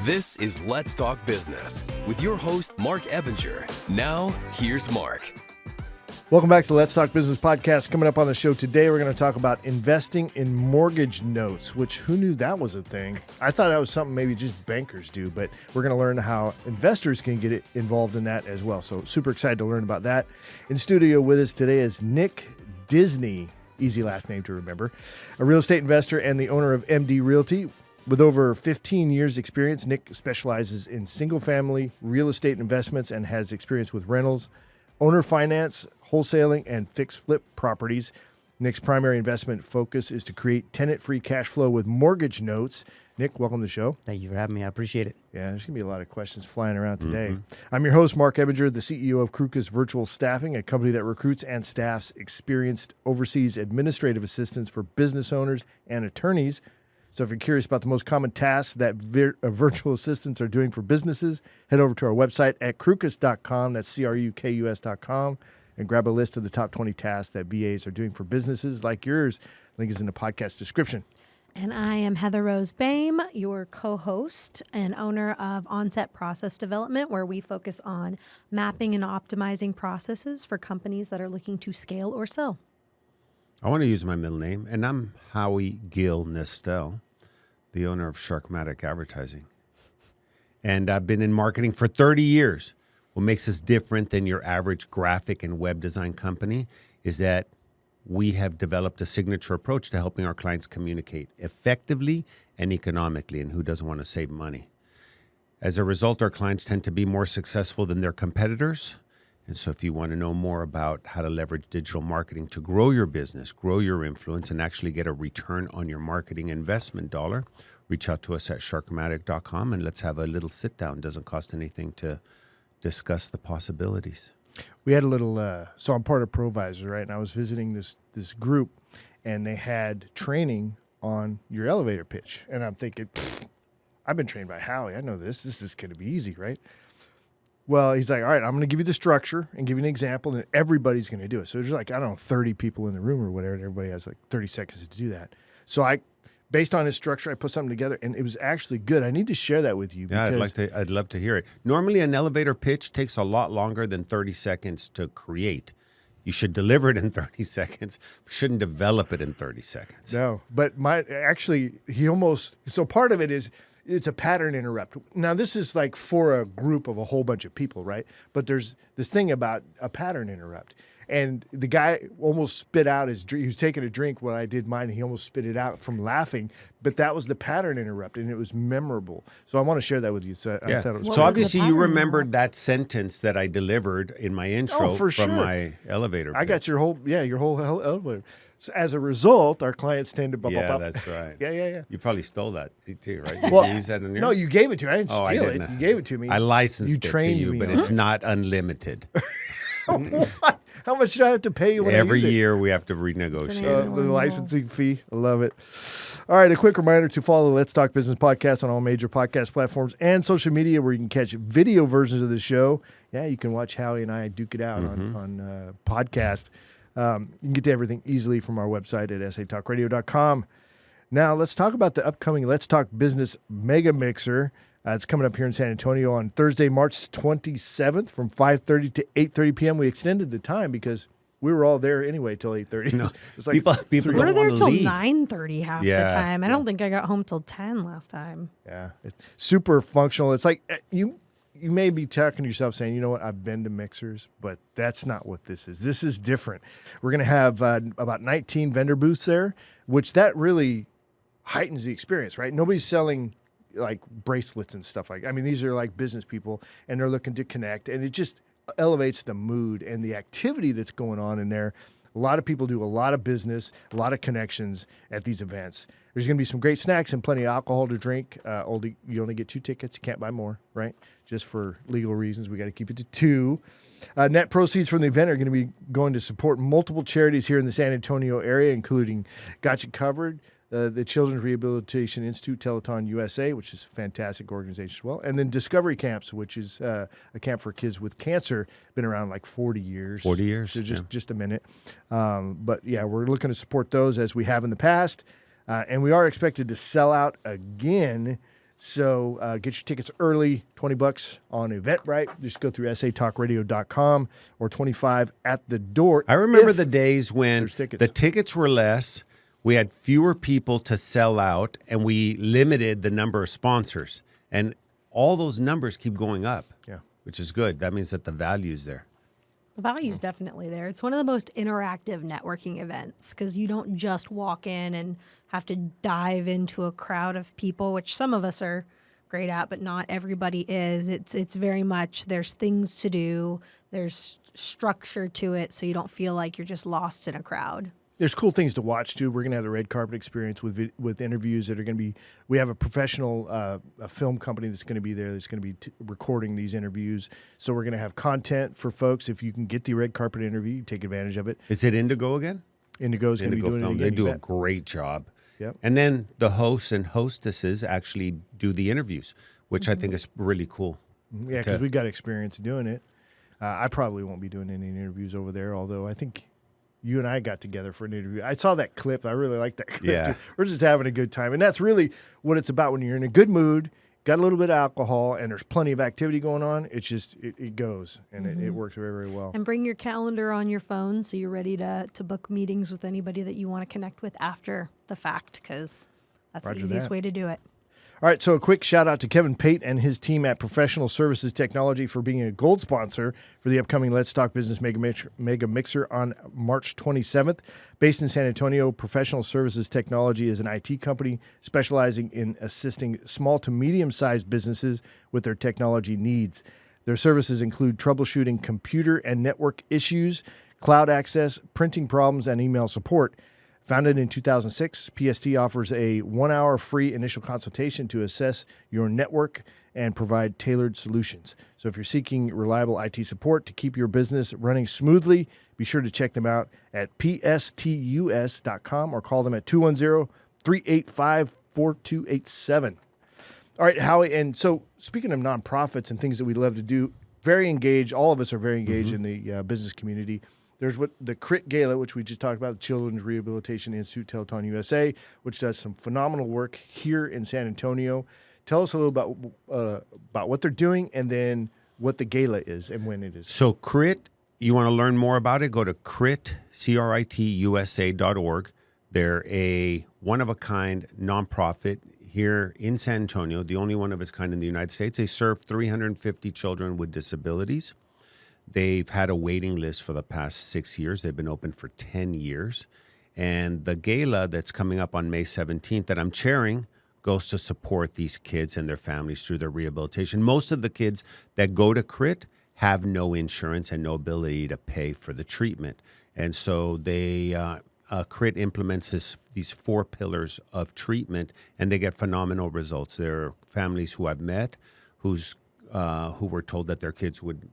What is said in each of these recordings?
This is Let's Talk Business with your host, Marc Ebinger. Now, here's Marc. Welcome back to the Let's Talk Business podcast. Coming up on the show today, we're going to talk about investing in mortgage notes, which who knew that was a thing? I thought that was something maybe just bankers do, but we're going to learn how investors can get involved in that as well. So super excited to learn about that. In studio with us today is Nick Disney, easy last name to remember, a real estate investor and the owner of MD Realty. With over 15 years experience, Nick specializes in single-family real estate investments and has experience with rentals, owner finance, wholesaling, and fixed flip properties. Nick's primary investment focus is to create tenant-free cash flow with mortgage notes. Nick, welcome to the show. Thank you for having me. I appreciate it. Yeah, there's going to be a lot of questions flying around today. I'm your host, Marc Ebinger, the CEO of Krukus Virtual Staffing, a company that recruits and staffs experienced overseas administrative assistants for business owners and attorneys. So if you're curious about the most common tasks that virtual assistants are doing for businesses, head over to our website at krukus.com, that's Crukus.com, and grab a list of the top 20 tasks that VAs are doing for businesses like yours. Link is in the podcast description. And I am Heather Rose Boehme, your co-host and owner of Onset Process Development, where we focus on mapping and optimizing processes for companies that are looking to scale or sell. I want to use my middle name, and I'm Howie Nestel, the owner of Sharkmatic Advertising. And I've been in marketing for 30 years. What makes us different than your average graphic and web design company is that we have developed a signature approach to helping our clients communicate effectively and economically, and who doesn't want to save money? As a result, our clients tend to be more successful than their competitors. And so if you want to know more about how to leverage digital marketing to grow your business, grow your influence, and actually get a return on your marketing investment dollar, reach out to us at Sharkmatic.com and let's have a little sit down. It doesn't cost anything to discuss the possibilities. We had a little, so I'm part of Provisor, right? And I was visiting this group, and they had training on your elevator pitch. And I'm thinking, I've been trained by Howie. I know this. This is going to be easy, right? Well, he's like, all right, I'm going to give you the structure and give you an example, and everybody's going to do it. So there's like, I don't know, 30 people in the room or whatever, and everybody has like 30 seconds to do that. So based on his structure, I put something together, and it was actually good. I need to share that with you. Yeah, I'd love to hear it. Normally, an elevator pitch takes a lot longer than 30 seconds to create. You should deliver it in 30 seconds. You shouldn't develop it in 30 seconds. No, but so part of it is, it's a pattern interrupt. Now, this is like for a group of a whole bunch of people, right? But there's this thing about a pattern interrupt. And the guy almost spit out his drink. He was taking a drink when I did mine, and he almost spit it out from laughing. But that was the pattern interrupt, and it was memorable. So I want to share that with you. So I thought it was so obviously you remembered that sentence that I delivered in my intro from my elevator pitch. I got your whole elevator. So as a result, our clients tend to that's right. Yeah. You probably stole that too, right? Well, you use that in yours? No, you gave it to me. I didn't steal I didn't. it. You gave it to me. I licensed it to you, me but on it's it. not unlimited. What? How much should I have to pay you when Every I use it? year we have to renegotiate. The licensing fee. I love it. All right, a quick reminder to follow the Let's Talk Business podcast on all major podcast platforms and social media where you can catch video versions of the show. Yeah, you can watch Howie and I duke it out on podcast. You can get to everything easily from our website at satalkradio.com. Now, let's talk about the upcoming Let's Talk Business Mega Mixer. It's coming up here in San Antonio on Thursday, March 27th from 5:30 to 8:30 p.m. We extended the time because we were all there anyway till 8:30. No, it's like people We're don't there want to till leave. 9:30 half the time. I don't think I got home till 10 last time. Yeah, it's super functional. It's like you may be talking to yourself saying, you know what, I've been to mixers, but that's not what this is. This is different. We're going to have about 19 vendor booths there, which that really heightens the experience, right? Nobody's selling like bracelets and stuff like that. I mean, these are like business people, and they're looking to connect, and it just elevates the mood and the activity that's going on in there. A lot of people do a lot of business, a lot of connections at these events. There's going to be some great snacks and plenty of alcohol to drink. You only get 2 tickets. You can't buy more, right? Just for legal reasons, we got to keep it to 2. Net proceeds from the event are going to be going to support multiple charities here in the San Antonio area, including Got You Covered, the Children's Rehabilitation Institute, Telethon USA, which is a fantastic organization as well, and then Discovery Camps, which is a camp for kids with cancer, been around like 40 years. 40 years. So just a minute. But yeah, we're looking to support those as we have in the past. And we are expected to sell out again So get your tickets early, $20 on Eventbrite. Just go through satalkradio.com or $25 at the door. I remember if the days when there's tickets. the tickets were less, we had fewer people to sell out, and we limited the number of sponsors. And all those numbers keep going up, which is good. That means that the value is there. The value's definitely there. It's one of the most interactive networking events because you don't just walk in and have to dive into a crowd of people, which some of us are great at, but not everybody is. It's very much there's things to do, there's structure to it, so you don't feel like you're just lost in a crowd. There's cool things to watch too. We're gonna have the red carpet experience with interviews that are gonna be. We have a professional a film company that's gonna be there. That's gonna be recording these interviews. So we're gonna have content for folks. If you can get the red carpet interview, take advantage of it. Is it Indigo again? Indigo's gonna be doing Films. it again. They do you a bet. great job. Yep. And then the hosts and hostesses actually do the interviews, which I think is really cool. Yeah, because we got experience doing it. I probably won't be doing any interviews over there, although I think you and I got together for an interview. I saw that clip. I really like that clip. Yeah. Too. We're just having a good time. And that's really what it's about when you're in a good mood, got a little bit of alcohol, and there's plenty of activity going on. It's just, it goes, and it works very, very well. And bring your calendar on your phone so you're ready to book meetings with anybody that you want to connect with after the fact, because that's Roger the easiest that. way to do it. All right, so a quick shout out to Kevin Pate and his team at Professional Services Technology for being a gold sponsor for the upcoming Let's Talk Business Mega Mixer on March 27th. Based in San Antonio, Professional Services Technology is an IT company specializing in assisting small to medium-sized businesses with their technology needs. Their services include troubleshooting computer and network issues, cloud access, printing problems, and email support. Founded in 2006, PST offers a 1-hour free initial consultation to assess your network and provide tailored solutions. So if you're seeking reliable IT support to keep your business running smoothly, be sure to check them out at pstus.com or call them at 210-385-4287. All right, Howie, and so speaking of nonprofits and things that we love to do, very engaged, all of us are very engaged in the business community. There's what the CRIT Gala, which we just talked about, the Children's Rehabilitation Institute Telethon USA, which does some phenomenal work here in San Antonio. Tell us a little about what they're doing and then what the gala is and when it is. So CRIT, you want to learn more about it, go to CRITusa.org. They're a one-of-a-kind nonprofit here in San Antonio, the only one of its kind in the United States. They serve 350 children with disabilities. They've had a waiting list for the past 6 years. They've been open for 10 years. And the gala that's coming up on May 17th that I'm chairing goes to support these kids and their families through their rehabilitation. Most of the kids that go to CRIT have no insurance and no ability to pay for the treatment. And so they CRIT implements these 4 pillars of treatment, and they get phenomenal results. There are families who I've met who were told that their kids would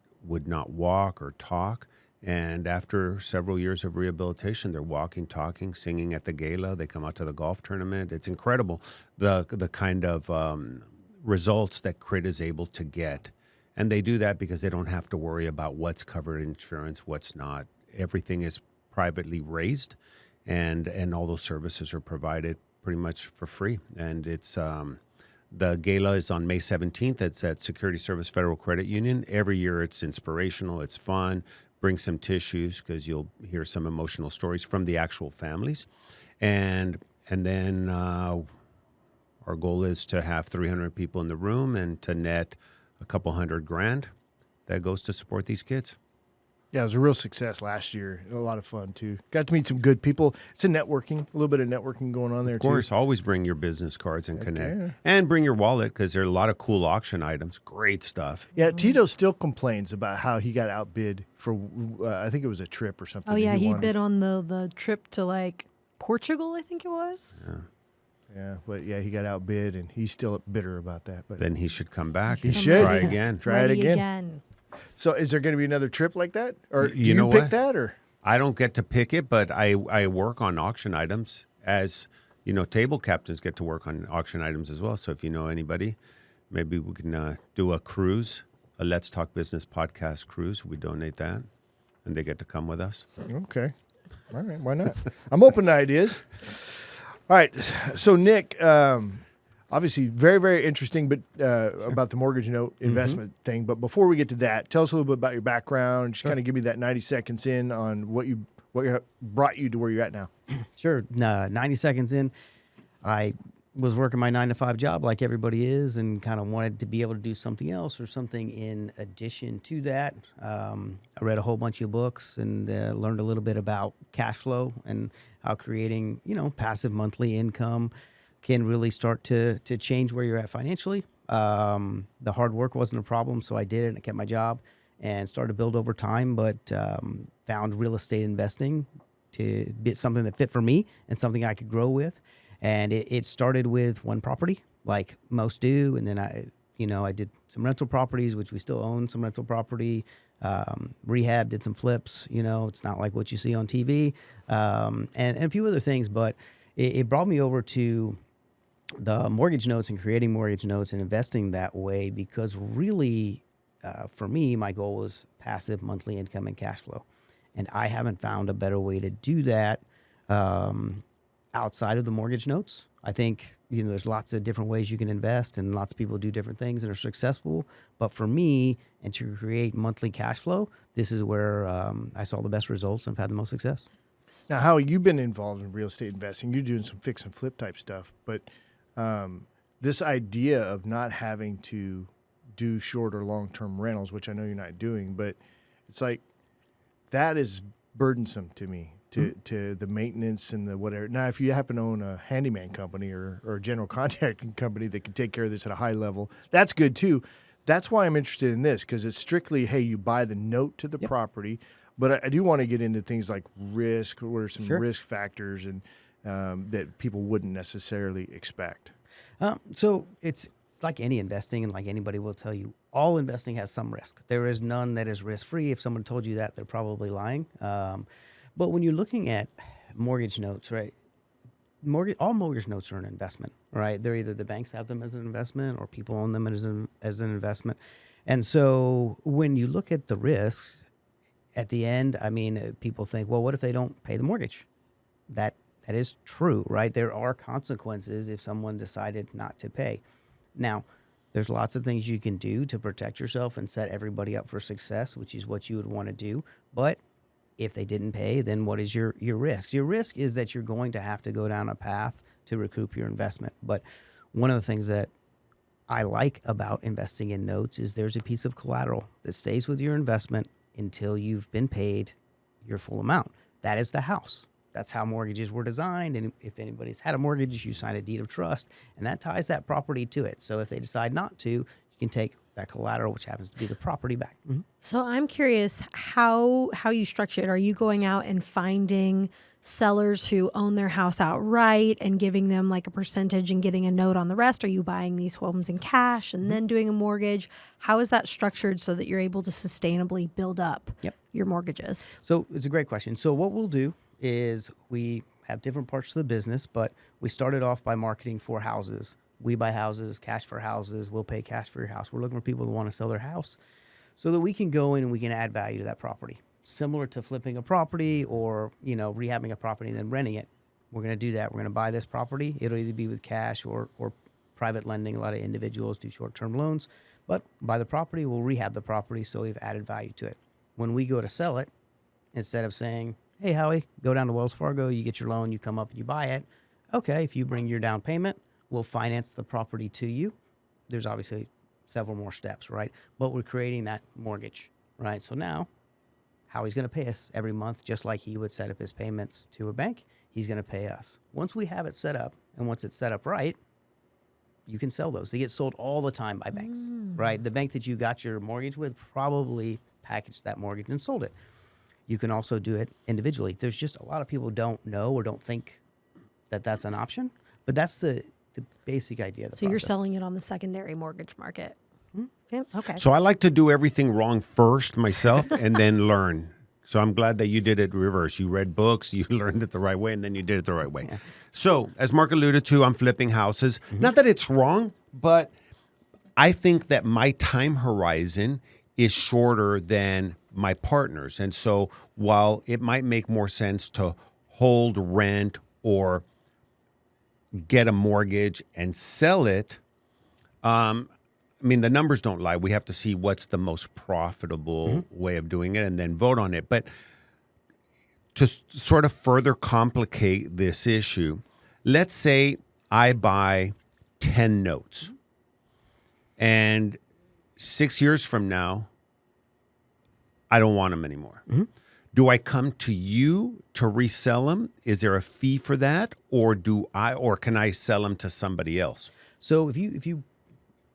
not walk or talk. And after several years of rehabilitation, they're walking, talking, singing at the gala. They come out to the golf tournament. It's incredible, the kind of results that CRIT is able to get. And they do that because they don't have to worry about what's covered in insurance, what's not. Everything is privately raised, and all those services are provided pretty much for free. And it's the gala is on May 17th. It's at Security Service Federal Credit Union. Every year it's inspirational. It's fun. Bring some tissues because you'll hear some emotional stories from the actual families. And then our goal is to have 300 people in the room and to net a couple $100,000 that goes to support these kids. Yeah, it was a real success last year. A lot of fun, too. Got to meet some good people. It's a little bit of networking going on there, too. Of course, always bring your business cards and connect. And bring your wallet because there are a lot of cool auction items. Great stuff. Yeah, Tito still complains about how he got outbid for, I think it was a trip or something. Oh, yeah, he wanted. bid on the trip to, like, Portugal, I think it was. Yeah, but yeah, he got outbid, and he's still bitter about that. But Then he should come back He and should. try again. Try it Ready again. So is there going to be another trip like that? Or do you know pick what? that? Or I don't get to pick it, but I work on auction items as, table captains get to work on auction items as well. So if you know anybody, maybe we can do a cruise, a Let's Talk Business podcast cruise. We donate that, and they get to come with us. Okay. All right, why not? I'm open to ideas. All right, so Nick, Obviously, very, very interesting, but about the mortgage note investment thing. But before we get to that, tell us a little bit about your background. Just kind of give me that 90 seconds in on what brought you to where you're at now. Sure. 90 seconds in, I was working my 9-to-5 job like everybody is, and kind of wanted to be able to do something else or something in addition to that. I read a whole bunch of books and learned a little bit about cash flow and how creating, passive monthly income can really start to change where you're at financially. The hard work wasn't a problem, so I did it and I kept my job and started to build over time, but found real estate investing to be something that fit for me and something I could grow with. And it started with one property, like most do, and then I did some rental properties, which we still own some rental property, rehab, did some flips. It's not like what you see on TV, and a few other things, but it brought me over to the mortgage notes and creating mortgage notes and investing that way, because really, for me, my goal was passive monthly income and cash flow. And I haven't found a better way to do that outside of the mortgage notes. I think, there's lots of different ways you can invest, and lots of people do different things and are successful. But for me, and to create monthly cash flow, this is where I saw the best results and have had the most success. Now, Howie, you've been involved in real estate investing. You're doing some fix and flip type stuff, but this idea of not having to do short or long-term rentals, which I know you're not doing, but it's like that is burdensome to me, to the maintenance and the whatever. Now, if you happen to own a handyman company or a general contracting company that can take care of this at a high level, that's good too. That's why I'm interested in this, because it's strictly, hey, you buy the note to the property. But I do want to get into things like risk. What are some risk factors and that people wouldn't necessarily expect? So it's like any investing, and like anybody will tell you, all investing has some risk. There is none that is risk-free. If someone told you that, they're probably lying. But when you're looking at mortgage notes, right, all mortgage notes are an investment, right? They're either the banks have them as an investment or people own them as an investment. And so when you look at the risks, at the end, people think, well, what if they don't pay the mortgage? That is true, right? There are consequences if someone decided not to pay. Now, there's lots of things you can do to protect yourself and set everybody up for success, which is what you would want to do. But if they didn't pay, then what is your risk? Your risk is that you're going to have to go down a path to recoup your investment. But one of the things that I like about investing in notes is there's a piece of collateral that stays with your investment until you've been paid your full amount. That is the house. That's how mortgages were designed. And if anybody's had a mortgage, you sign a deed of trust, and that ties that property to it. So if they decide not to, you can take that collateral, which happens to be the property, back. Mm-hmm. So I'm curious how you structure it. Are you going out and finding sellers who own their house outright and giving them like a percentage and getting a note on the rest? Are you buying these homes in cash and then doing a mortgage? How is that structured so that you're able to sustainably build up your mortgages? So it's a great question. So what we'll do is we have different parts of the business, but we started off by marketing for houses. We buy houses, cash for houses. We'll pay cash for your house. We're looking for people who want to sell their house so that we can go in and we can add value to that property. Similar to flipping a property or, rehabbing a property and then renting it. We're going to do that. We're going to buy this property. It'll either be with cash or private lending. A lot of individuals do short-term loans. But buy the property, we'll rehab the property, so we've added value to it. When we go to sell it, instead of saying, hey, Howie, go down to Wells Fargo, you get your loan, you come up and you buy it. Okay, if you bring your down payment, we'll finance the property to you. There's obviously several more steps, right? But we're creating that mortgage, right? So now Howie's going to pay us every month, just like he would set up his payments to a bank. He's going to pay us. Once we have it set up, and once it's set up right, you can sell those. They get sold all the time by banks, right? The bank that you got your mortgage with probably packaged that mortgage and sold it. You can also do it individually. There's just a lot of people don't know or don't think that that's an option, but that's the basic idea of the process. You're selling it on the secondary mortgage market. Okay. So I like to do everything wrong first myself and then learn. So I'm glad that you did it reverse. You read books, you learned it the right way, and then you did it the right way. Yeah. So as Mark alluded to, I'm flipping houses. Not that it's wrong, but I think that my time horizon is shorter than my partner's. And so while it might make more sense to hold, rent, or get a mortgage and sell it, I mean, the numbers don't lie. We have to see what's the most profitable way of doing it and then vote on it. But to sort of further complicate this issue, let's say I buy 10 notes and 6 years from now, I don't want them anymore. Do I come to you to resell them? Is there a fee for that, or can I sell them to somebody else? So if you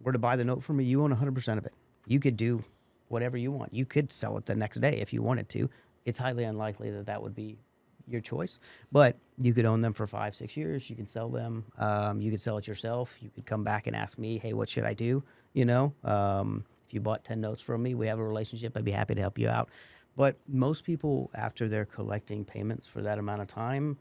were to buy the note from me, you own 100% of it. You could do whatever you want. You could sell it the next day if you wanted to. It's highly unlikely that that would be your choice, but you could own them for 5-6 years. You can sell them. You could sell it yourself. You could come back and ask me, hey, what should I do? You know, if you bought 10 notes from me, we have a relationship. I'd be happy to help you out. But most people, after they're collecting payments for that amount of time,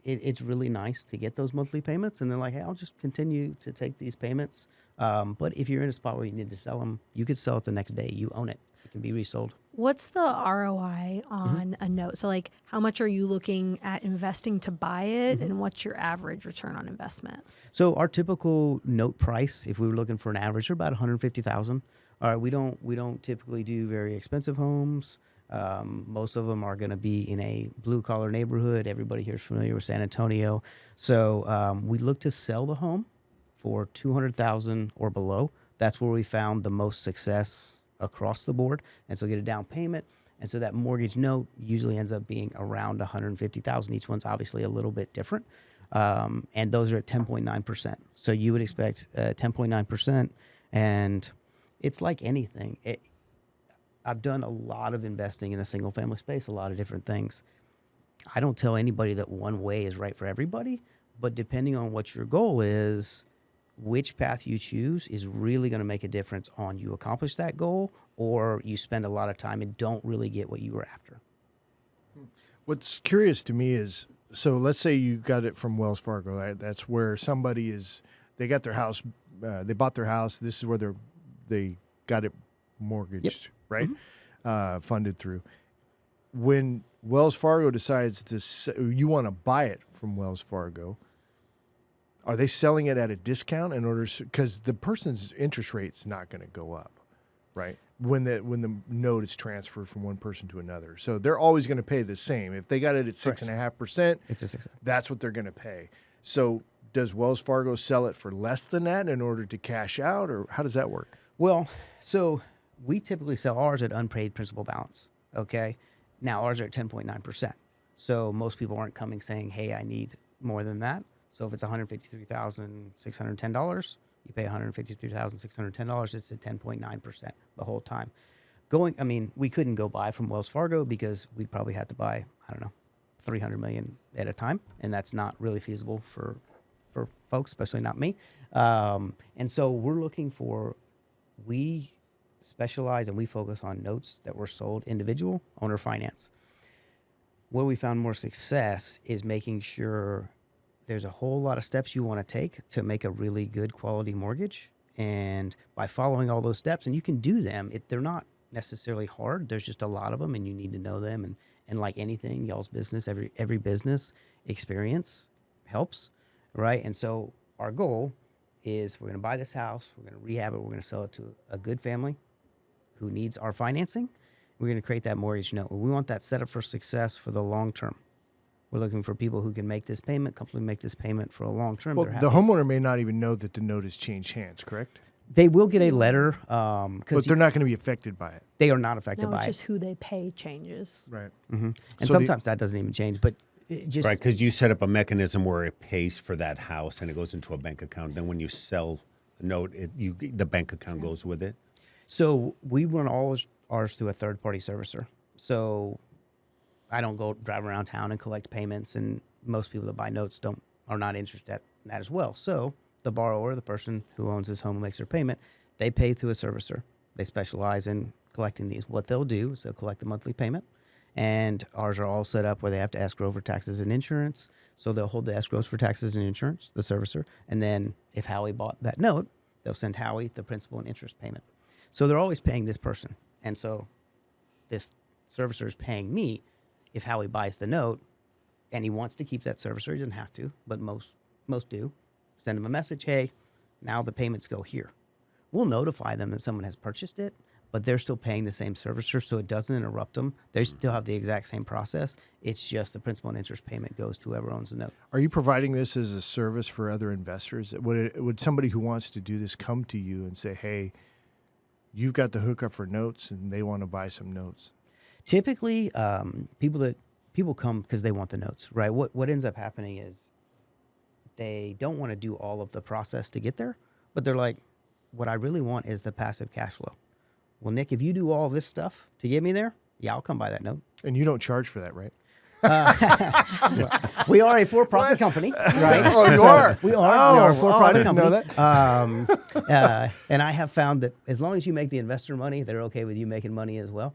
it's really nice to get those monthly payments. And they're like, hey, I'll just continue to take these payments. But if you're in a spot where you need to sell them, you could sell it the next day. You own it. It can be resold. What's the ROI on a note? So like how much are you looking at investing to buy it and what's your average return on investment? So our typical note price, if we were looking for an average, are about $150,000. All right, we don't typically do very expensive homes. Most of them are going to be in a blue collar neighborhood. Everybody here is familiar with San Antonio. So we look to sell the home for $200,000 or below. That's where we found the most success across the board. And so get a down payment. And so that mortgage note usually ends up being around $150,000. Each one's obviously a little bit different. And those are at 10.9%. So you would expect 10.9%. And it's like anything. I've done a lot of investing in the single family space, a lot of different things. I don't tell anybody that one way is right for everybody, but depending on what your goal is, which path you choose is really going to make a difference on you accomplish that goal or you spend a lot of time and don't really get what you were after. What's curious to me is, so let's say you got it from Wells Fargo. Right? That's where somebody they got their house, they bought their house. This is where they got it mortgaged, right? Funded through. When Wells Fargo decides you want to buy it from Wells Fargo, are they selling it at a discount in order, because the person's interest rate's not going to go up, right? When the note is transferred from one person to another, so they're always going to pay the same. If they got it at 6.5%, It's a 6. that's what they're going to pay. So does Wells Fargo sell it for less than that in order to cash out, or how does that work? Well, so we typically sell ours at unpaid principal balance. Okay. Now ours are at 10.9%. So most people aren't coming saying, hey, I need more than that. So if it's $153,610, you pay $153,610. It's at 10.9% the whole time. We couldn't go buy from Wells Fargo because we'd probably have to buy, I don't know, $300 million at a time. And that's not really feasible for folks, especially not me. And so we're looking we specialize and we focus on notes that were sold individual, owner finance. Where we found more success is making sure there's a whole lot of steps you want to take to make a really good quality mortgage. And by following all those steps, and you can do them, they're not necessarily hard. There's just a lot of them and you need to know them. And like anything, y'all's business, every business experience helps, right? And so our goal is we're going to buy this house, we're going to rehab it, we're going to sell it to a good family who needs our financing. We're going to create that mortgage note. We want that set up for success for the long term. We're looking for people who can make this payment, comfortably make this payment for a long term. Well, the homeowner may not even know that the note has changed hands, correct? They will get a letter. But they're not going to be affected by it. They are not affected No, by it's it. just who they pay changes. Right. And So sometimes that doesn't even change, but it just Right, because you set up a mechanism where it pays for that house and it goes into a bank account. Then when you sell the note, the bank account goes with it. So we run all ours through a third-party servicer. So I don't go drive around town and collect payments, and most people that buy notes are not interested in that as well. So the borrower, the person who owns this home and makes their payment, they pay through a servicer. They specialize in collecting these. What they'll do is they'll collect the monthly payment, and ours are all set up where they have to escrow for taxes and insurance. So they'll hold the escrows for taxes and insurance, the servicer, and then if Howie bought that note, they'll send Howie the principal and interest payment. So they're always paying this person. And so this servicer is paying me if Howie buys the note and he wants to keep that servicer. He doesn't have to, but most most do, send them a message, hey, now the payments go here. We'll notify them that someone has purchased it, but they're still paying the same servicer, so it doesn't interrupt them. They still have the exact same process. It's just the principal and interest payment goes to whoever owns the note. Are you providing this as a service for other investors? Would somebody who wants to do this come to you and say, hey, you've got the hookup for notes and they want to buy some notes? Typically, people come because they want the notes, right? What ends up happening is they don't want to do all of the process to get there, but they're like, what I really want is the passive cash flow. Well, Nick, if you do all this stuff to get me there, yeah, I'll come buy that note. And you don't charge for that, right? We are a for-profit company, right? Oh, you are? We are a I for-profit didn't company. know that. And I have found that as long as you make the investor money, they're okay with you making money as well.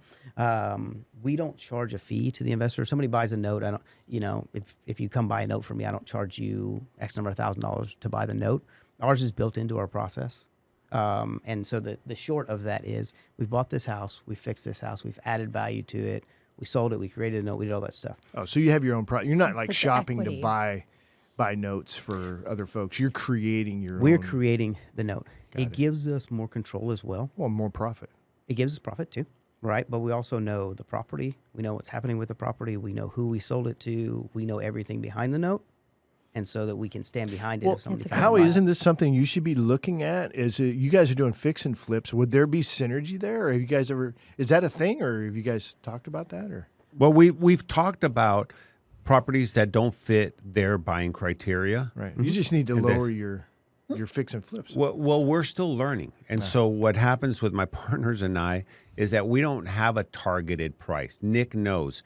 We don't charge a fee to the investor. If somebody buys a note, I don't. If you come buy a note from me, I don't charge you X number of $1,000 to buy the note. Ours is built into our process. And so the short of that is we've bought this house, we fixed this house, we've added value to it, we sold it, we created a note, we did all that stuff. Oh, so you have your own You're not like like the shopping to equity. buy notes for other folks. You're creating your We're own. creating the note. Got It it. gives us more control as well. Well, more profit. It gives us profit too, right? But we also know the property. We know what's happening with the property. We know who we sold it to. We know everything behind the note. And so that we can stand behind it Well, if somebody it's a comes Howie, by. isn't this something you should be looking at? You guys are doing fix and flips. Would there be synergy there? Or have you guys ever, is that a thing? Or have you guys talked about that? Or Well, we've talked about properties that don't fit their buying criteria. right, you just need to And lower this- your fix and flips. Well, we're still learning. And so what happens with my partners and I is that we don't have a targeted price. Nick knows.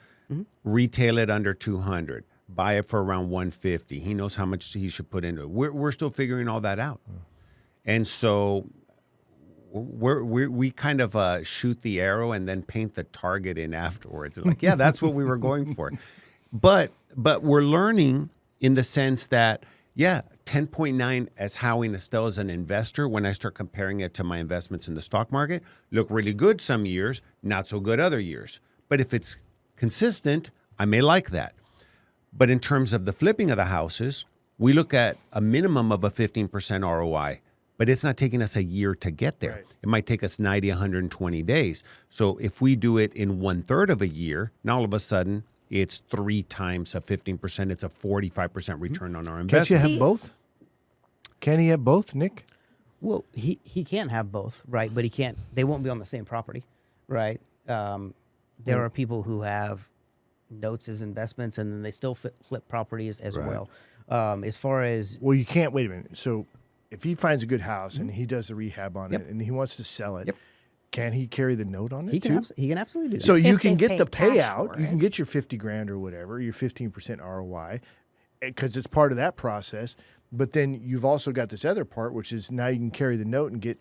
Retail it under 200. Buy it for around 150. He knows how much he should put into it. We're still figuring all that out. And so we kind of shoot the arrow and then paint the target in afterwards. Like, yeah, that's what we were going for. But we're learning in the sense that, yeah, 10.9 as Howie Nestel as an investor, when I start comparing it to my investments in the stock market, look really good some years, not so good other years. But if it's consistent, I may like that. But in terms of the flipping of the houses, we look at a minimum of a 15% ROI, but it's not taking us a year to get there. Right. It might take us 90, 120 days. So if we do it in 1/3 of a year, now all of a sudden it's 3 times a 15%. It's a 45% return on our Can't you investment. have See- both? Can he have both, Nick? Well, he can't have both, right? But he can't. They won't be on the same property, right? There are people who have notes as investments, and then they still flip properties as Right. well. As far as Well, you can't. Wait a minute. So if he finds a good house and he does the rehab on Yep. it and he wants to sell it, Yep. can he carry the note on it he too? can absolutely do that. So you If can they've get the paid cash payout. for You it. can get your 50 grand or whatever, your 15% ROI, because it's part of that process. But then you've also got this other part, which is now you can carry the note and get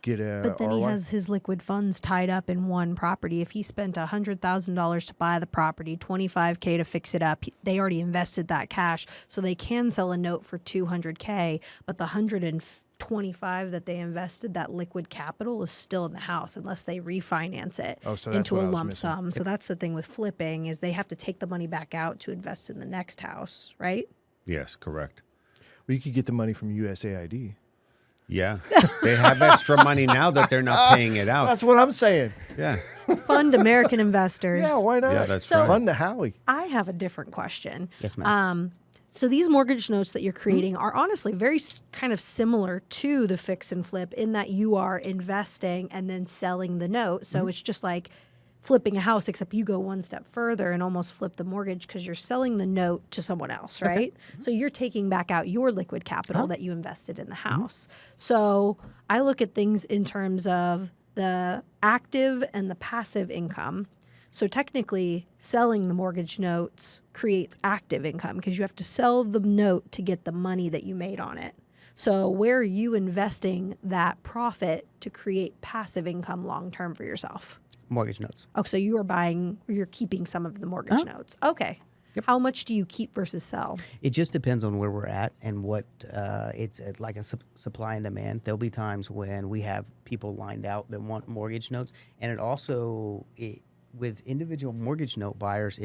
a But then he ROI. has his liquid funds tied up in one property. If he spent $100,000 to buy the property, $25K to fix it up, they already invested that cash, so they can sell a note for $200K. But the $125 that they invested, that liquid capital, is still in the house unless they refinance it Oh, so that's into what a I was lump missing. sum. So that's the thing with flipping, is they have to take the money back out to invest in the next house, right? Yes, correct. Well, you could get the money from USAID. Yeah. They have extra money now that they're not paying it out. That's what I'm saying. Yeah. Fund American investors. Yeah, why not? Yeah, that's So- right. Fun to Howie. I have a different question. Yes, ma'am. So these mortgage notes that you're creating are honestly very kind of similar to the fix and flip in that you are investing and then selling the note. So it's just like flipping a house, except you go one step further and almost flip the mortgage because you're selling the note to someone else, right? So you're taking back out your liquid capital that you invested in the house. So I look at things in terms of the active and the passive income. So technically, selling the mortgage notes creates active income because you have to sell the note to get the money that you made on it. So where are you investing that profit to create passive income long term for yourself? Mortgage notes. Oh, so you're keeping some of the mortgage notes. Okay. How much do you keep versus sell? It just depends on where we're at and what it's like a supply and demand. There'll be times when we have people lined out that want mortgage notes, and it also with individual mortgage note buyers,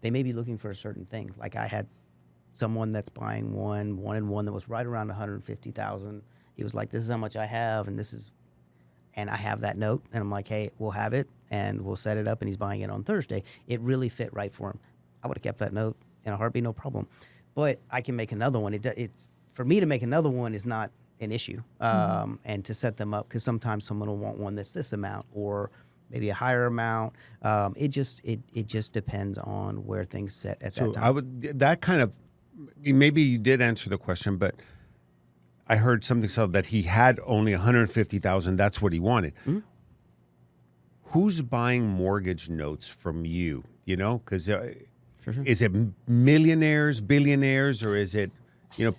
they may be looking for a certain thing. Like I had someone that's buying one that was right around 150,000. He was like, "This is how much I have, and I have that note." And I'm like, "Hey, we'll have it and we'll set it up." And he's buying it on Thursday. It really fit right for him. I would have kept that note in a heartbeat, no problem. But I can make another one. It's for me to make another one is not an issue, and to set them up, because sometimes someone will want one that's this amount or maybe a higher amount. It just depends on where things sit at that time. Maybe you did answer the question, but I heard something so that he had only 150,000. That's what he wanted. Mm-hmm. Who's buying mortgage notes from you? You know, because Sure. is it millionaires, billionaires, or is it,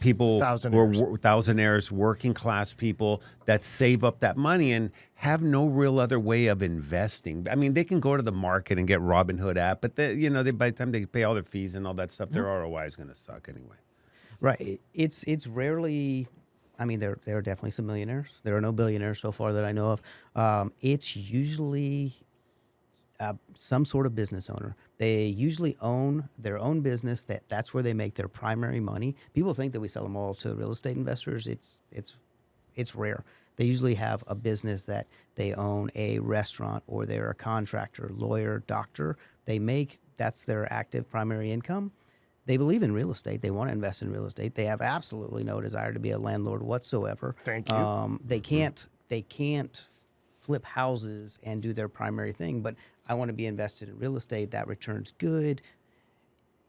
people who are thousandaires, working class people that save up that money and have no real other way of investing? I mean, they can go to the market and get Robinhood app, but by the time they pay all their fees and all that stuff, their ROI is going to suck anyway. Right. It's rarely. I mean, there are definitely some millionaires. There are no billionaires so far that I know of. It's usually some sort of business owner. They usually own their own business. That's where they make their primary money. People think that we sell them all to real estate investors. It's rare. They usually have a business that they own, a restaurant, or they're a contractor, lawyer, doctor. That's their active primary income. They believe in real estate. They want to invest in real estate. They have absolutely no desire to be a landlord whatsoever. Thank you. They can't flip houses and do their primary thing, but I want to be invested in real estate. That return's good.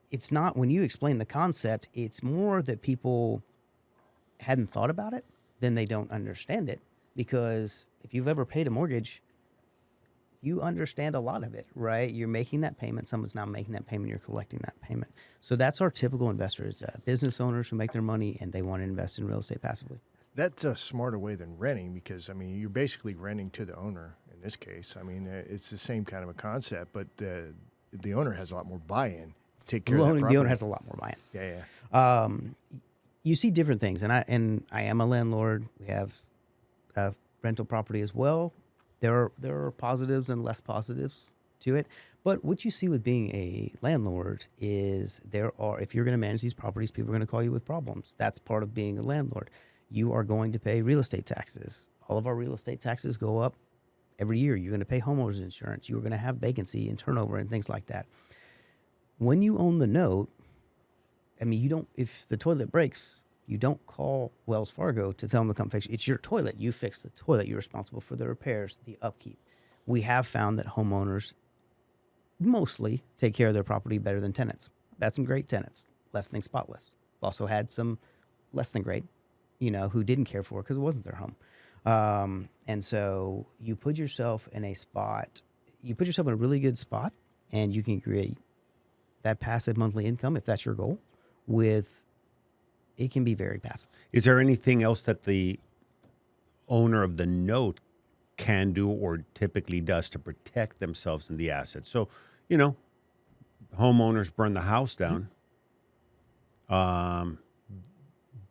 It's not, when you explain the concept, it's more that people hadn't thought about it, then they don't understand it. Because if you've ever paid a mortgage, you understand a lot of it, right? You're making that payment. Someone's now making that payment. You're collecting that payment. So that's our typical investor. It's business owners who make their money and they want to invest in real estate passively. That's a smarter way than renting, because, I mean, you're basically renting to the owner in this case. I mean, it's the same kind of a concept, but the owner has a lot more buy-in. Take care of that property. The owner has a lot more buy-in. Yeah. You see different things, and I am a landlord. We have a rental property as well. There are positives and less positives to it. But what you see with being a landlord is if you're going to manage these properties, people are going to call you with problems. That's part of being a landlord. You are going to pay real estate taxes. All of our real estate taxes go up every year. You're going to pay homeowners insurance. You're going to have vacancy and turnover and things like that. When you own the note, I mean, if the toilet breaks, you don't call Wells Fargo to tell them to come fix it. It's your toilet. You fix the toilet. You're responsible for the repairs, the upkeep. We have found that homeowners mostly take care of their property better than tenants. I've had some great tenants, left things spotless. I've also had some less than great, who didn't care for it because it wasn't their home. And so you put yourself in a really good spot, and you can create that passive monthly income, if that's your goal, it can be very passive. Is there anything else that the owner of the note can do or typically does to protect themselves and the assets? So, homeowners burn the house down.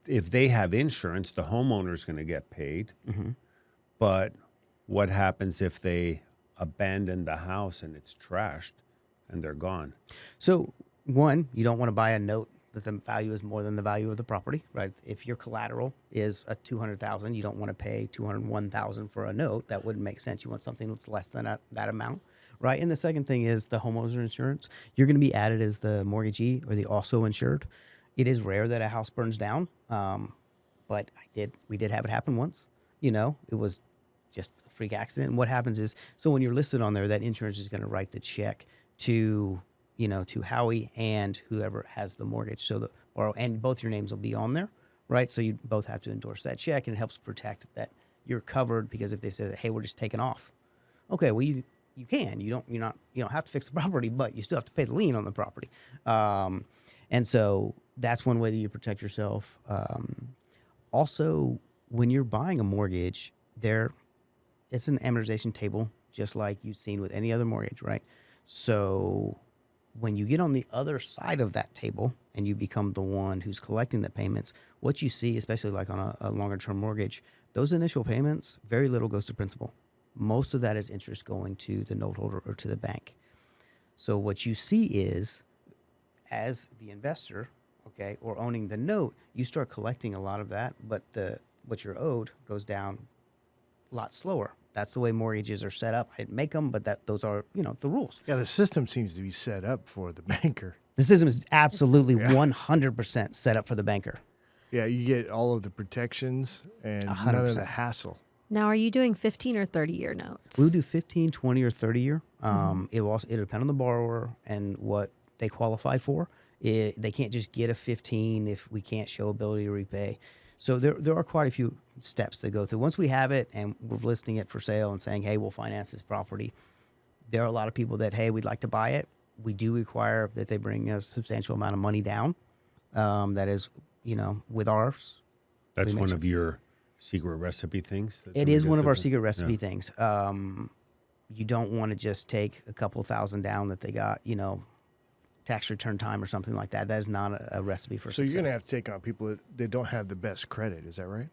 If they have insurance, the homeowner's going to get paid. Mm-hmm. But what happens if they abandon the house and it's trashed and they're gone? So, one, you don't want to buy a note that the value is more than the value of the property, right? If your collateral is a $200,000, you don't want to pay $201,000 for a note. That wouldn't make sense. You want something that's less than that amount, right? And the second thing is the homeowner's insurance. You're going to be added as the mortgagee or the also insured. It is rare that a house burns down, but we did have it happen once. It was just a freak accident. And what happens is, so when you're listed on there, that insurance is going to write the check to Howie and whoever has the mortgage. And both your names will be on there, right? So you both have to endorse that check, and it helps protect that you're covered, because if they say, hey, we're just taking off. Okay, well, you can. You don't have to fix the property, but you still have to pay the lien on the property. And so that's one way that you protect yourself. Also, when you're buying a mortgage, it's an amortization table, just like you've seen with any other mortgage, right? So when you get on the other side of that table and you become the one who's collecting the payments, what you see, especially like on a longer term mortgage, those initial payments, very little goes to principal. Most of that is interest going to the note holder or to the bank. So what you see is, as the investor okay, or owning the note, you start collecting a lot of that, but what you're owed goes down a lot slower. That's the way mortgages are set up. I didn't make them, but those are, the rules. Yeah, the system seems to be set up for the banker. The system is absolutely 100% set up for the banker. Yeah, you get all of the protections and none of the 100%. hassle. Now, are you doing 15 or 30-year notes? We'll do 15, 20, or 30 year. It'll depend on the borrower and what they qualify for. They can't just get a 15 if we can't show ability to repay. So there are quite a few steps to go through. Once we have it and we're listing it for sale and saying, hey, we'll finance this property, there are a lot of people that, hey, we'd like to buy it. We do require that they bring a substantial amount of money down. That is, with ours. That's one of your secret recipe things? It is one of our secret recipe things. You don't want to just take a couple $1,000 down that they got, tax return time or something like that. That is not a recipe for success. So you're going to have to take on people that don't have the best credit. Is that right?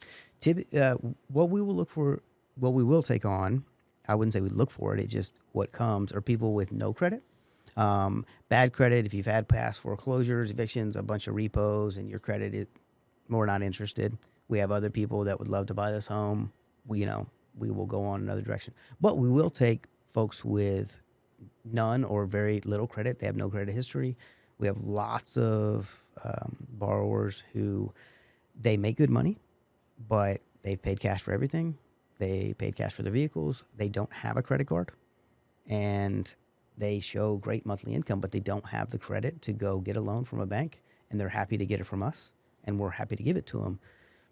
What we will take on, I wouldn't say we look for it. It just what comes are people with no credit. Bad credit, if you've had past foreclosures, evictions, a bunch of repos, and your credit we're not interested. We have other people that would love to buy this home. We will go on another direction. But we will take folks with none or very little credit. They have no credit history. We have lots of borrowers who they make good money, but they've paid cash for everything. They paid cash for their vehicles. They don't have a credit card. And they show great monthly income, but they don't have the credit to go get a loan from a bank, and they're happy to get it from us, and we're happy to give it to them.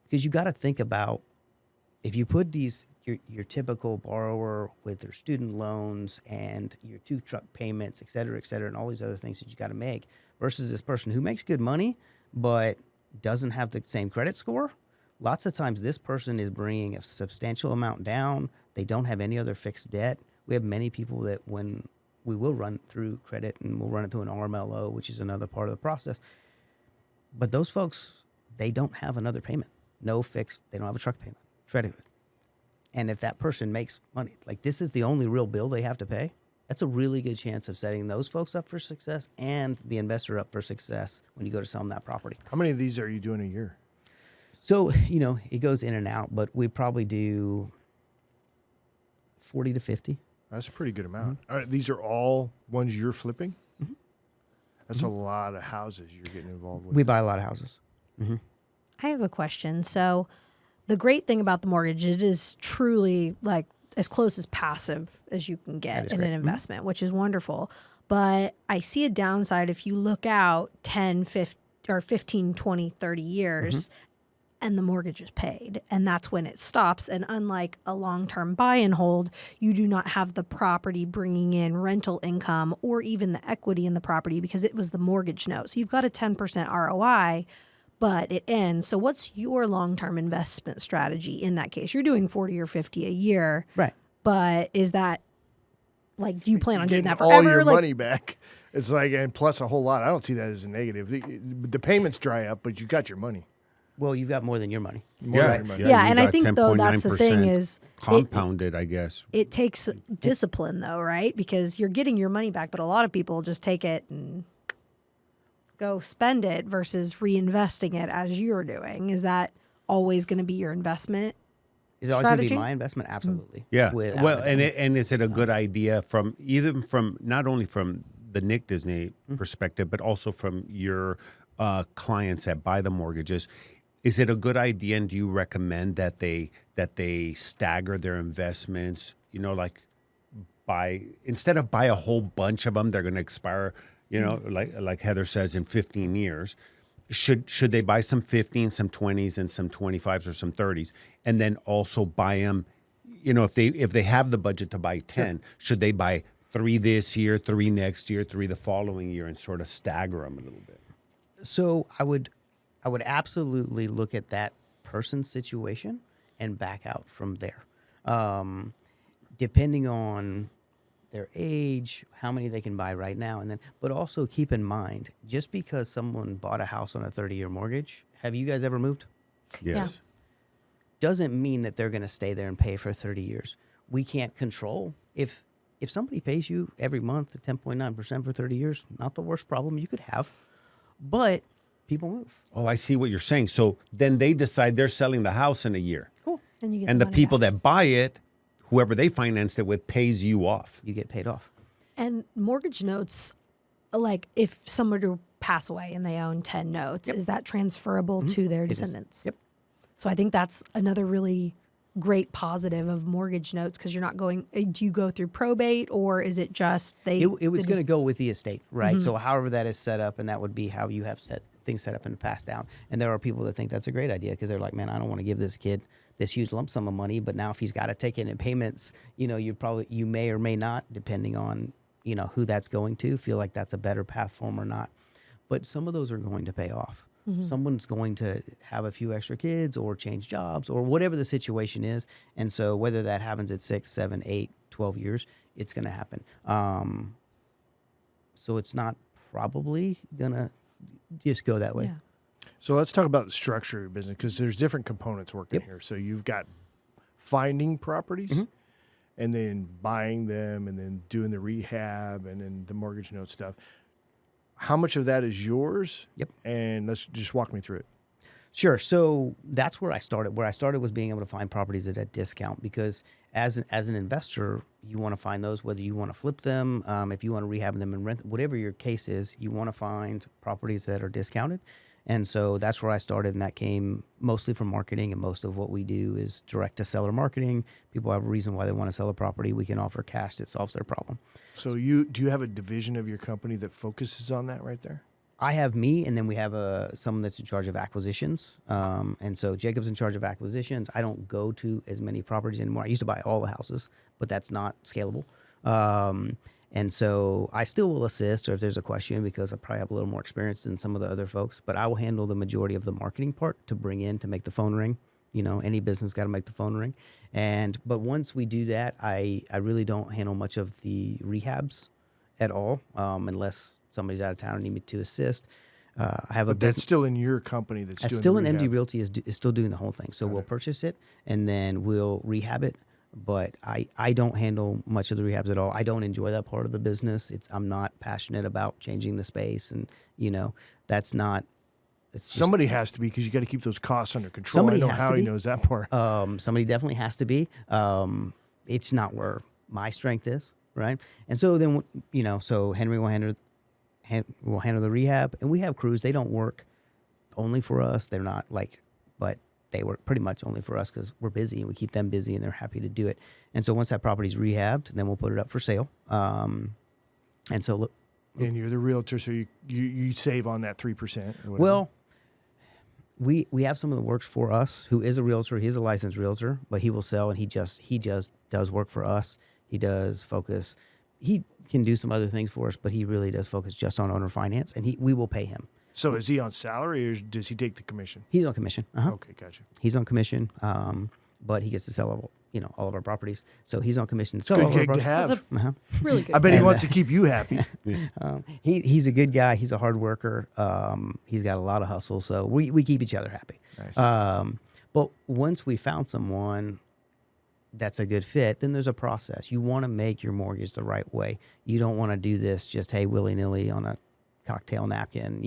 Because you got to think about, if you put your typical borrower with their student loans and your 2 truck payments, et cetera, and all these other things that you got to make, versus this person who makes good money but doesn't have the same credit score, lots of times this person is bringing a substantial amount down. They don't have any other fixed debt. We have many people that when we will run through credit and we'll run it through an RMLO, which is another part of the process. But those folks, they don't have another payment. No fixed, they don't have a truck payment, credit. And if that person makes money, like this is the only real bill they have to pay, that's a really good chance of setting those folks up for success and the investor up for success when you go to sell them that property. How many of these are you doing a year? So, it goes in and out, but we probably do 40 to 50. That's a pretty good amount. All right, these are all ones you're flipping? Mm-hmm. That's a lot of houses you're getting involved with. We buy a lot of houses. I have a question. So the great thing about the mortgage, it is truly like as close as passive as you can get in an investment, which is wonderful. But I see a downside if you look out 10, 15, 20, 30 years and the mortgage is paid, and that's when it stops. And unlike a long-term buy and hold, you do not have the property bringing in rental income or even the equity in the property because it was the mortgage note. So you've got a 10% ROI, but it ends. So what's your long-term investment strategy in that case? You're doing 40 or 50 a year. Right. But is that like, do you plan on doing Getting that forever? all your money back. It's like, and plus a whole lot. I don't see that as a negative. The payments dry up, but you got your money. Well, you've got more than your money. Yeah, and I think though that's the thing is compounded, I guess. It takes discipline though, right? Because you're getting your money back, but a lot of people just take it and go spend it versus reinvesting it as you're doing. Is that always going to be your investment? Is it always going to be my investment? Absolutely. Yeah. Well, and is it a good idea from not only from the Nick Disney perspective, but also from your clients that buy the mortgages? Is it a good idea, and do you recommend that they stagger their investments? Like instead of buy a whole bunch of them, they're going to expire. Like Heather says, in 15 years. Should they buy some 15s, some 20s, and some 25s or some 30s, and then also buy them? If they have the budget to buy 10, should they buy 3 this year, 3 next year, 3 the following year, and sort of stagger them a little bit? So I would absolutely look at that person's situation and back out from there. Depending on their age, how many they can buy right now, but also keep in mind, just because someone bought a house on a 30-year mortgage, have you guys ever moved? Yes. Doesn't mean that they're going to stay there and pay for 30 years. We can't control if somebody pays you every month at 10.9% for 30 years, not the worst problem you could have. But people move. Oh, I see what you're saying. So then they decide they're selling the house in a year. Cool. And you get And the money people back. that buy it, whoever they financed it with, pays you off. You get paid off. And mortgage notes, like if someone were to pass away and they own 10 notes, is that transferable to their It is. descendants? Yep. So I think that's another really great positive of mortgage notes, because you're not going, do you go through probate, or is it just It was going to go with the estate, right? So however that is set up, and that would be how you have things set up and passed down. And there are people that think that's a great idea because they're like, man, I don't want to give this kid this huge lump sum of money, but now if he's got to take it in payments, you may or may not, depending on, who that's going to, feel like that's a better path for him or not. But some of those are going to pay off. Someone's going to have a few extra kids or change jobs or whatever the situation is. And so whether that happens at 6, 7, 8, 12 years, it's going to happen. So it's not probably going to just go that way. Yeah. So let's talk about the structure of your business, because there's different components working here. So you've got finding properties and then buying them and then doing the rehab and then the mortgage note stuff. How much of that is yours? Yep. And let's just walk me through it. Sure. So that's where I started. Where I started was being able to find properties at a discount, because as an investor, you want to find those, whether you want to flip them, if you want to rehab them and rent, whatever your case is, you want to find properties that are discounted. And so that's where I started, and that came mostly from marketing, and most of what we do is direct to seller marketing. People have a reason why they want to sell a property. We can offer cash that solves their problem. So do you have a division of your company that focuses on that right there? I have me, and then we have someone that's in charge of acquisitions. And so Jacob's in charge of acquisitions. I don't go to as many properties anymore. I used to buy all the houses, but that's not scalable. And so I still will assist, or if there's a question, because I probably have a little more experience than some of the other folks, but I will handle the majority of the marketing part to bring in, to make the phone ring. Any business got to make the phone ring. But once we do that, I really don't handle much of the rehabs at all, unless somebody's out of town and need me to assist. I have a But that's business. still in your company that's doing Still the in rehab. MD Realty is still doing the whole thing. So we'll purchase it and then we'll rehab it. But I don't handle much of the rehabs at all. I don't enjoy that part of the business. I'm not passionate about changing the space, and that's not. It's just, Somebody has to be, because you got to keep those costs under control. Somebody I know has to Howie be. knows that part. somebody definitely has to be. It's not where my strength is, right? And so then so Henry will handle the rehab, and we have crews. They don't work only for us. They're not but they work pretty much only for us because we're busy and we keep them busy, and they're happy to do it. And so once that property's rehabbed, then we'll put it up for sale. And so look. And you're the realtor, so you save on that 3%. Or Well, we have someone that works for us who is a realtor. He's a licensed realtor, but he will sell, and he just does work for us. He does focus. He can do some other things for us, but he really does focus just on owner finance, and we will pay him. So is he on salary, or does he take the commission? He's on commission. Okay, gotcha. He's on commission, but he gets to sell all of our properties. So he's on commission to sell all Good of our gig to properties. have. Really good. I bet he wants to keep you happy. He's a good guy. He's a hard worker. He's got a lot of hustle. So we keep each other happy. Nice. But once we found someone that's a good fit, then there's a process. You want to make your mortgage the right way. You don't want to do this just, hey, willy-nilly on a cocktail napkin,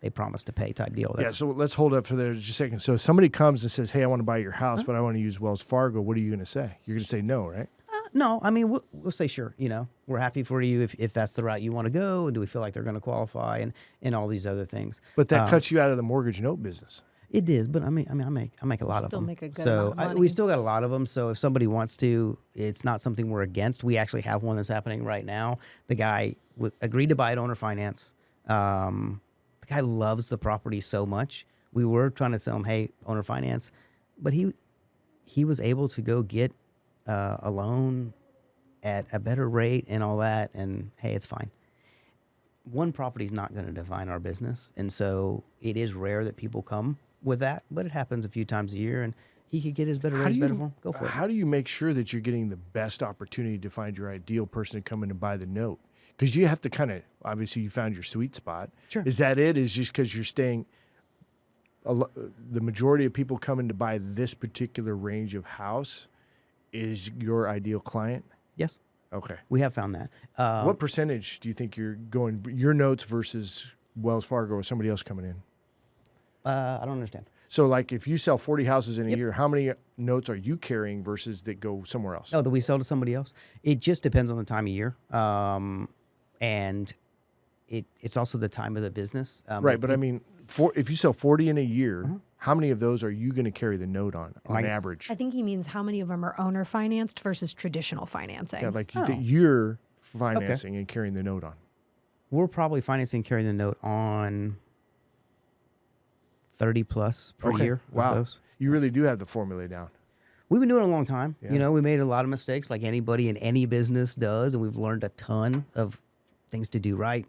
they promise to pay type deal. Yeah, so let's hold up for there just a second. So if somebody comes and says, hey, I want to buy your house, but I want to use Wells Fargo, what are you going to say? You're going to say no, right? No, I mean, we'll say sure. We're happy for you if that's the route you want to go, and do we feel like they're going to qualify, and all these other things. But that cuts you out of the mortgage note business. It is, but I make a lot of Still them. make a good so amount of money. we still got a lot of them. So if somebody wants to, it's not something we're against. We actually have one that's happening right now. The guy agreed to buy it owner finance. The guy loves the property so much. We were trying to sell him, hey, owner finance, but he was able to go get a loan at a better rate and all that, and hey, it's fine. One property is not going to define our business, and so it is rare that people come with that, but it happens a few times a year, and he could get his better rates better for him. Go for it. How do you make sure that you're getting the best opportunity to find your ideal person to come in and buy the note? Because you have to kind of, obviously you found your sweet spot. Sure. Is that it? Is just because you're staying, the majority of people coming to buy this particular range of house is your ideal client? Yes, Okay. we have found that. What percentage do you think you're going, your notes versus Wells Fargo or somebody else coming in? I don't understand. So, like, if you sell 40 houses in a year, how many notes are you carrying versus that go somewhere else? Oh, that we sell to somebody else? It just depends on the time of year. And it's also the time of the business. Right, but I mean, if you sell 40 in a year, how many of those are you going to carry the note on average? I think he means how many of them are owner financed versus traditional financing. Yeah, like that you're financing and carrying the note on. We're probably financing carrying the note on 30 plus per year. Wow. Of those. You really do have the formula down. We've been doing it a long time. Yeah. You know, we made a lot of mistakes like anybody in any business does, and we've learned a ton of things to do right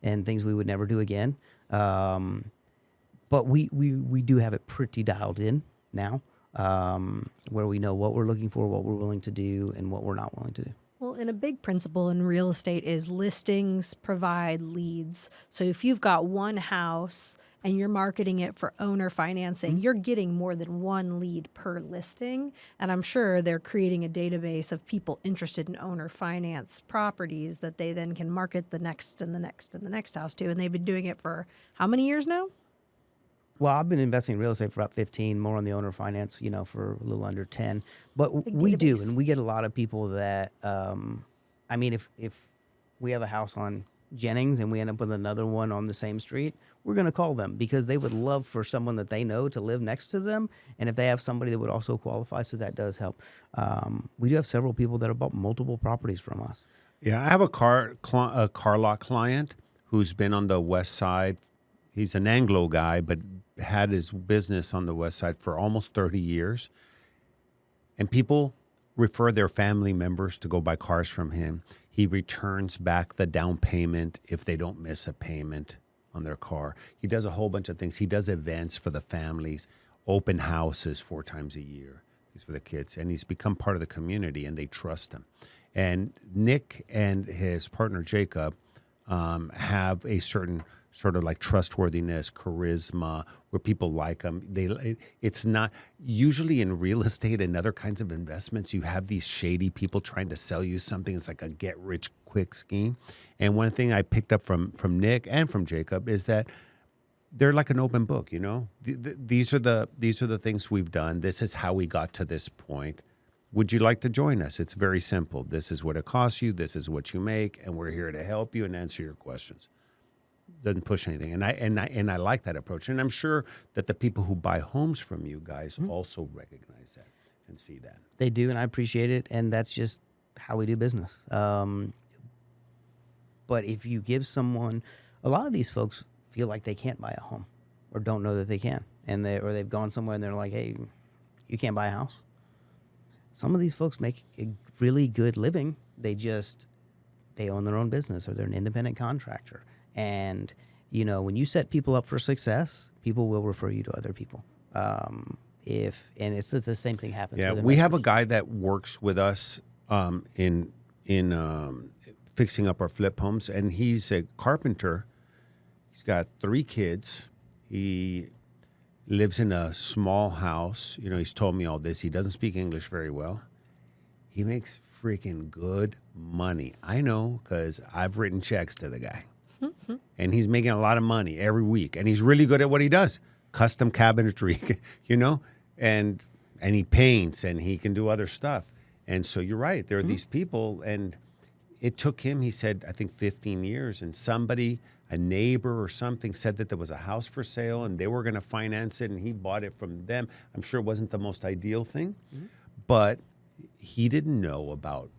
and things we would never do again. But we do have it pretty dialed in now, where we know what we're looking for, what we're willing to do, and what we're not willing to do. Well, and a big principle in real estate is listings provide leads. So if you've got one house and you're marketing it for owner financing, you're getting more than one lead per listing. And I'm sure they're creating a database of people interested in owner finance properties that they then can market the next and the next and the next house to. And they've been doing it for how many years now? Well, I've been investing in real estate for about 15, more on the owner finance, you know, for a little under 10. But Big we do, database. and we get a lot of people that, I mean, if we have a house on Jennings and we end up with another one on the same street, we're going to call them because they would love for someone that they know to live next to them. And if they have somebody that would also qualify, so that does help. We do have several people that have bought multiple properties from us. Yeah, I have a car lot client who's been on the west side. He's an Anglo guy, but had his business on the west side for almost 30 years. And people refer their family members to go buy cars from him. He returns back the down payment if they don't miss a payment on their car. He does a whole bunch of things. He does events for the families, open houses 4 times a year. These for the kids. And he's become part of the community, and they trust him. And Nick and his partner, Jacob, have a certain sort of like trustworthiness, charisma, where people like them. It's not usually in real estate and other kinds of investments. You have these shady people trying to sell you something. It's like a get rich quick scheme. And one thing I picked up from Nick and from Jacob is that they're like an open book. You know, these are the things we've done. This is how we got to this point. Would you like to join us? It's very simple. This is what it costs you. This is what you make, and we're here to help you and answer your questions. Doesn't push anything, and I like that approach, and I'm sure that the people who buy homes from you guys also recognize that and see that. They do, and I appreciate it, and that's just how we do business. But if you give someone, a lot of these folks feel like they can't buy a home or don't know that they can, and they've gone somewhere and they're like, hey, you can't buy a house. Some of these folks make a really good living. They own their own business or they're an independent contractor. And, you know, when you set people up for success, people will refer you to other people. And it's the same thing happens. Yeah, with we have a investors. guy that works with us in fixing up our flip homes, and he's a carpenter. He's got 3 kids. He lives in a small house. You know, he's told me all this. He doesn't speak English very well. He makes freaking good money. I know because I've written checks to the guy. And he's making a lot of money every week. And he's really good at what he does. Custom cabinetry, you know, and he paints and he can do other stuff. And so you're right. There are these people, and it took him, he said, I think 15 years. And somebody, a neighbor or something, said that there was a house for sale and they were going to finance it, and he bought it from them. I'm sure it wasn't the most ideal thing, but he didn't know about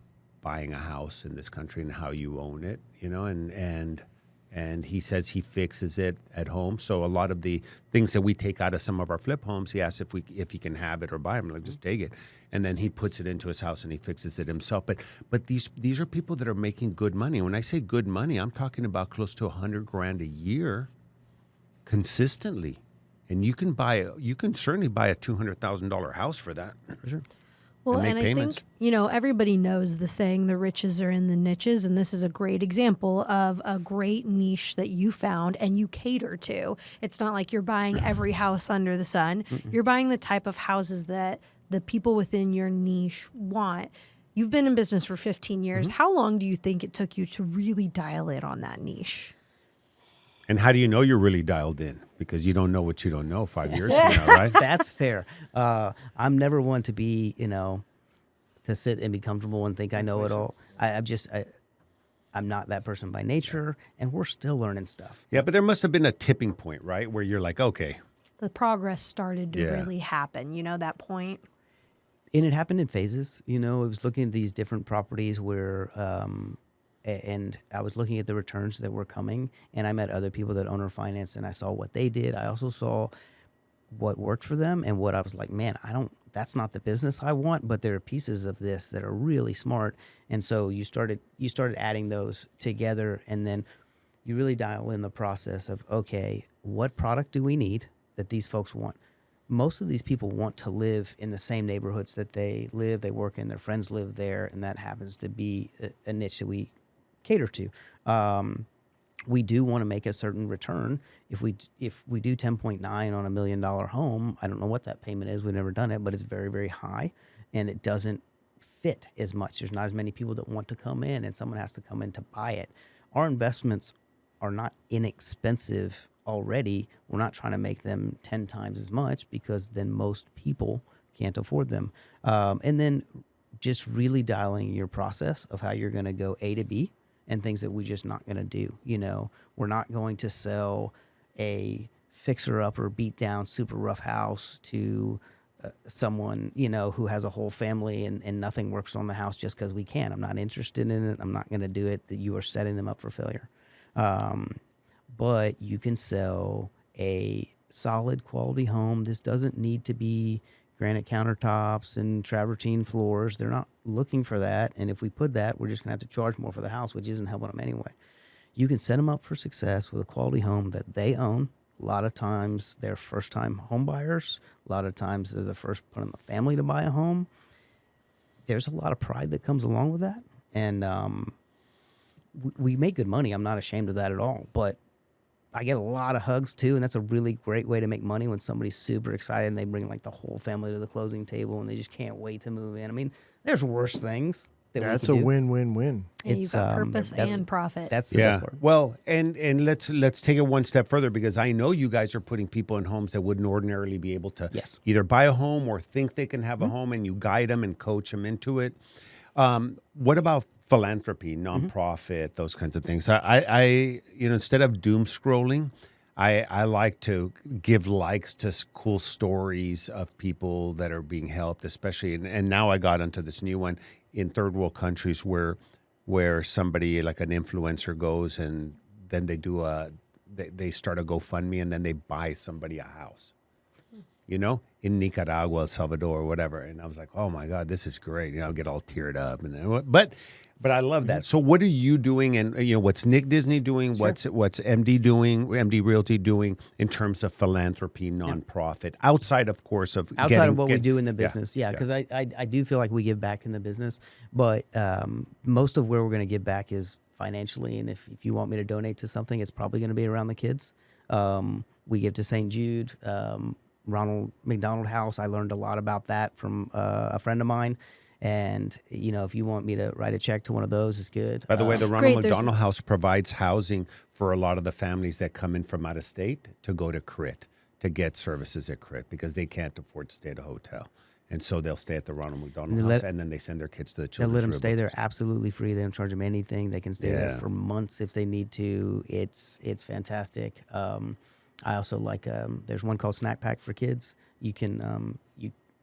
buying a house in this country and how you own it, you know, and he says he fixes it at home. So a lot of the things that we take out of some of our flip homes, he asks if he can have it or buy them. Like, just take it. And then he puts it into his house and he fixes it himself. But these are people that are making good money. When I say good money, I'm talking about close to $100,000 a year consistently. And you can certainly buy a $200,000 house for that. For sure. Well, and I payments. think, you know, everybody knows the saying, the riches are in the niches. And this is a great example of a great niche that you found and you cater to. It's not like you're buying every house under the sun. You're buying the type of houses that the people within your niche want. You've been in business for 15 years. How long do you think it took you to really dial in on that niche? And how do you know you're really dialed in? Because you don't know what you don't know 5 years from now, right? That's fair. I'm never one to be, to sit and be comfortable and think I know it all. I'm not that person by nature, and we're still learning stuff. Yeah, but there must have been a tipping point, right? Where you're like, okay. The progress started to Yeah. really happen, that point. And it happened in phases. I was looking at these different properties where, and I was looking at the returns that were coming, and I met other people that owner finance, and I saw what they did. I also saw what worked for them, and what I was like, man, that's not the business I want, but there are pieces of this that are really smart. And so you started adding those together, and then you really dial in the process of, okay, what product do we need that these folks want? Most of these people want to live in the same neighborhoods that they work in, their friends live there, and that happens to be a niche that we cater to. We do want to make a certain return. If we do 10.9 on $1 million home, I don't know what that payment is. We've never done it, but it's very, very high, and it doesn't fit as much. There's not as many people that want to come in, and someone has to come in to buy it. Our investments are not inexpensive already. We're not trying to make them 10 times as much, because then most people can't afford them. And then just really dialing your process of how you're going to go A to B, and things that we're just not going to do. We're not going to sell a fixer-upper, beat-down, super rough house to someone, who has a whole family and nothing works on the house just because we can. I'm not interested in it. I'm not going to do it. That you are setting them up for failure. But you can sell a solid quality home. This doesn't need to be granite countertops and travertine floors. They're not looking for that. And if we put that, we're just going to have to charge more for the house, which isn't helping them anyway. You can set them up for success with a quality home that they own. A lot of times they're first-time home buyers. A lot of times they're the first one in the family to buy a home. There's a lot of pride that comes along with that. And we make good money. I'm not ashamed of that at all. But I get a lot of hugs too, and that's a really great way to make money when somebody's super excited and they bring like the whole family to the closing table and they just can't wait to move in. I mean, there's worse things that we That's can a do. win-win-win. And you've got purpose and profit. That's the best part. Well, and let's take it one step further, because I know you guys are putting people in homes that wouldn't ordinarily be able to Yes. either buy a home or think they can have a home, and you guide them and coach them into it. What about philanthropy, nonprofit, those kinds of things? I instead of doom scrolling, I like to give likes to cool stories of people that are being helped, especially, and now I got into this new one in third world countries where somebody like an influencer goes and then they start a GoFundMe and then they buy somebody a house, in Nicaragua, El Salvador, whatever. And I was like, oh my God, this is great. I'll get all teared up. But I love that. So what are you doing, and what's Nick Disney doing? Sure. What's MD doing? MD Realty doing in terms of philanthropy, nonprofit, outside, of course, of what we do in the business. Yeah, because I do feel like we give back in the business, but most of where we're going to give back is financially. And if you want me to donate to something, it's probably going to be around the kids. We give to St. Jude, Ronald McDonald House. I learned a lot about that from a friend of mine. And, if you want me to write a check to one of those, it's good. By the way, the Ronald McDonald House provides housing for a lot of the families that come in from out of state to go to CRIT, to get services at CRIT, because they can't afford to stay at a hotel. And so they'll stay at the Ronald McDonald House, and then they send their kids to the children's. They'll let them stay there absolutely free. They don't charge them anything. They can stay there for months if they need to. It's fantastic. I also like, there's one called Snack Pack for Kids. You can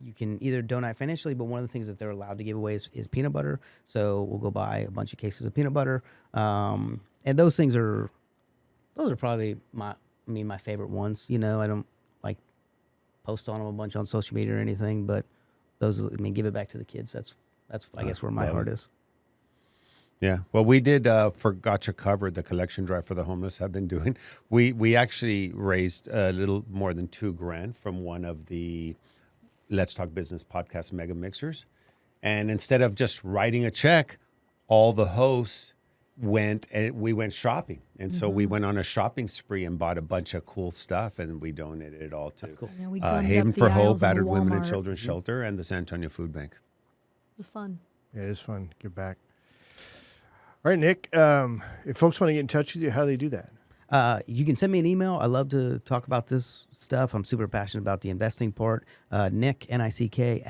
you can either donate financially, but one of the things that they're allowed to give away is peanut butter. So we'll go buy a bunch of cases of peanut butter. And those are probably my favorite ones. I don't like post on them a bunch on social media or anything, but give it back to the kids. That's I guess where my heart is. Yeah. Well, we did for Gotcha Cover, the collection drive for the homeless have been doing. We actually raised a little more than $2,000 from one of the Let's Talk Business podcast mega mixers. And instead of just writing a check, all the hosts went shopping. And so we went on a shopping spree and bought a bunch of cool stuff, and we donated it all to cool. Haven for Hope, Battered Women and Children's Shelter, and the San Antonio Food Bank. It was fun. Yeah, it is fun. Give back. All right, Nick, if folks want to get in touch with you, how do they do that? You can send me an email. I love to talk about this stuff. I'm super passionate about the investing part. Nick, N-I-C-K,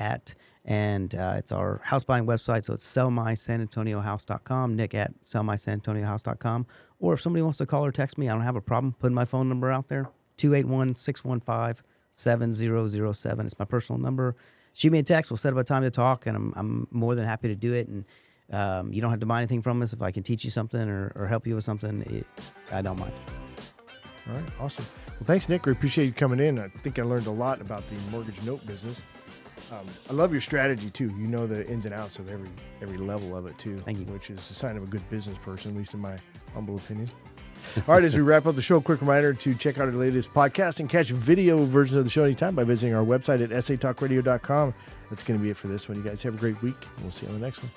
and it's our house buying website. So it's sellmysanantoniohouse.com, Nick at sellmysanantoniohouse.com. Or if somebody wants to call or text me, I don't have a problem putting my phone number out there, 281-615-7007. It's my personal number. Shoot me a text. We'll set up a time to talk, and I'm more than happy to do it. And you don't have to buy anything from us. If I can teach you something or help you with something, I don't mind. All right, awesome. Well, thanks, Nick. We appreciate you coming in. I think I learned a lot about the mortgage note business. I love your strategy too. You know the ins and outs of every level of it too. Thank you. Which is a sign of a good business person, at least in my humble opinion. All right, as we wrap up the show, quick reminder to check out our latest podcast and catch video versions of the show anytime by visiting our website at satalkradio.com. That's going to be it for this one. You guys have a great week, and we'll see you on the next one.